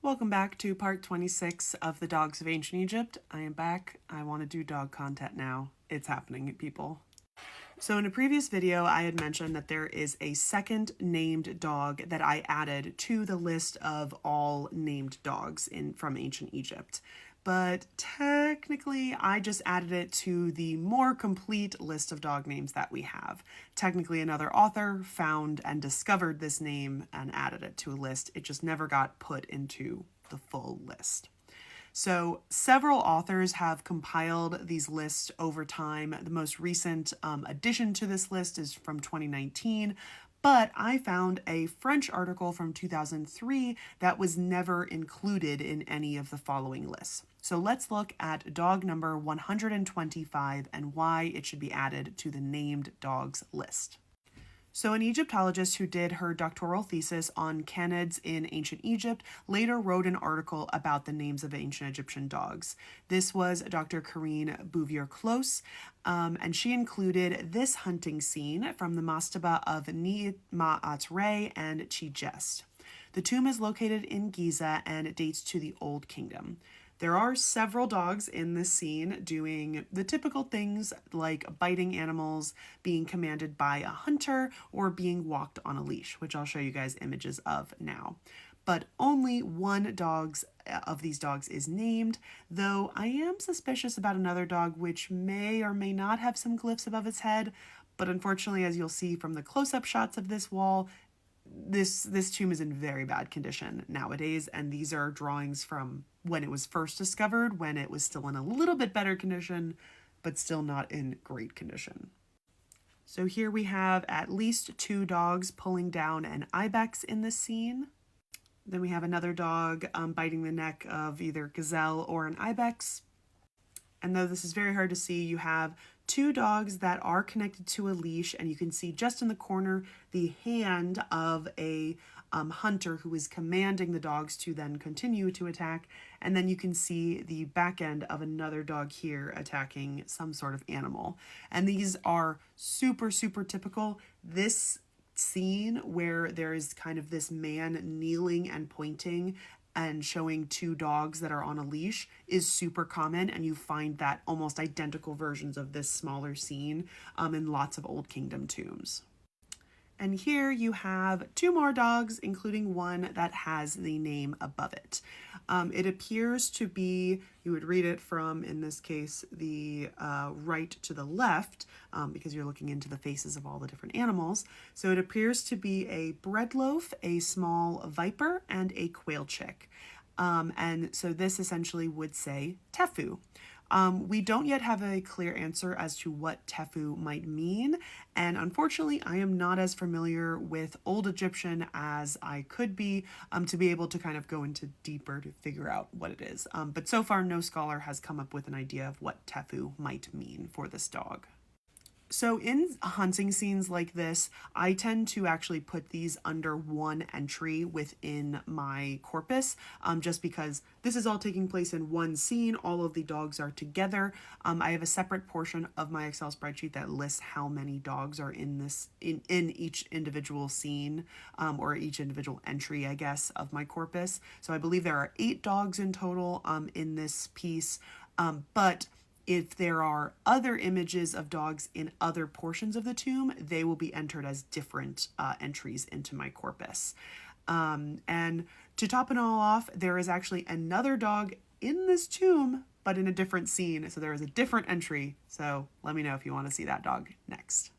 Welcome back to part 26 of the Dogs of Ancient Egypt. I am back. I want to do dog content now. It's happening, people. So in a previous video, I had mentioned that there is a second named dog that I added to the list of all named dogs from ancient Egypt. But technically, I just added it to the more complete list of dog names that we have. Technically, another author found and discovered this name and added it to a list. It just never got put into the full list. So several authors have compiled these lists over time. The most recent addition to this list is from 2019, but I found a French article from 2003 that was never included in any of the following lists. So let's look at dog number 125 and why it should be added to the named dogs list. So an Egyptologist who did her doctoral thesis on canids in ancient Egypt later wrote an article about the names of ancient Egyptian dogs. This was Dr. Corinne Bouvier-Close, and she included this hunting scene from the mastaba of Nimaatre and Tijest. The tomb is located in Giza and it dates to the Old Kingdom. There are several dogs in this scene doing the typical things like biting animals, being commanded by a hunter, or being walked on a leash, which I'll show you guys images of now. But only one of these dogs is named, though I am suspicious about another dog which may or may not have some glyphs above its head. But unfortunately, as you'll see from the close-up shots of this wall, this tomb is in very bad condition nowadays, and these are drawings from when it was first discovered, when it was still in a little bit better condition, but still not in great condition. So here we have at least two dogs pulling down an ibex in this scene. Then we have another dog biting the neck of either gazelle or an ibex. And though this is very hard to see, you have two dogs that are connected to a leash, and you can see just in the corner the hand of a hunter who is commanding the dogs to then continue to attack. And then you can see the back end of another dog here attacking some sort of animal. And these are super, super typical. This scene where there is kind of this man kneeling and pointing and showing two dogs that are on a leash is super common, and you find that almost identical versions of this smaller scene in lots of Old Kingdom tombs. And here you have two more dogs, including one that has the name above it. It appears to be, you would read it from, in this case, the right to the left, because you're looking into the faces of all the different animals. So it appears to be a bread loaf, a small viper, and a quail chick. And so this essentially would say Tefu. We don't yet have a clear answer as to what Tefu might mean, and unfortunately I am not as familiar with Old Egyptian as I could be to be able to kind of go into deeper to figure out what it is. But so far no scholar has come up with an idea of what Tefu might mean for this dog. So in hunting scenes like this, I tend to actually put these under one entry within my corpus, just because this is all taking place in one scene. All of the dogs are together. I have a separate portion of my Excel spreadsheet that lists how many dogs are in each individual scene, or each individual entry, I guess, of my corpus. So I believe there are 8 dogs in total in this piece, but if there are other images of dogs in other portions of the tomb, they will be entered as different entries into my corpus. And to top it all off, there is actually another dog in this tomb, but in a different scene. So there is a different entry. So let me know if you want to see that dog next.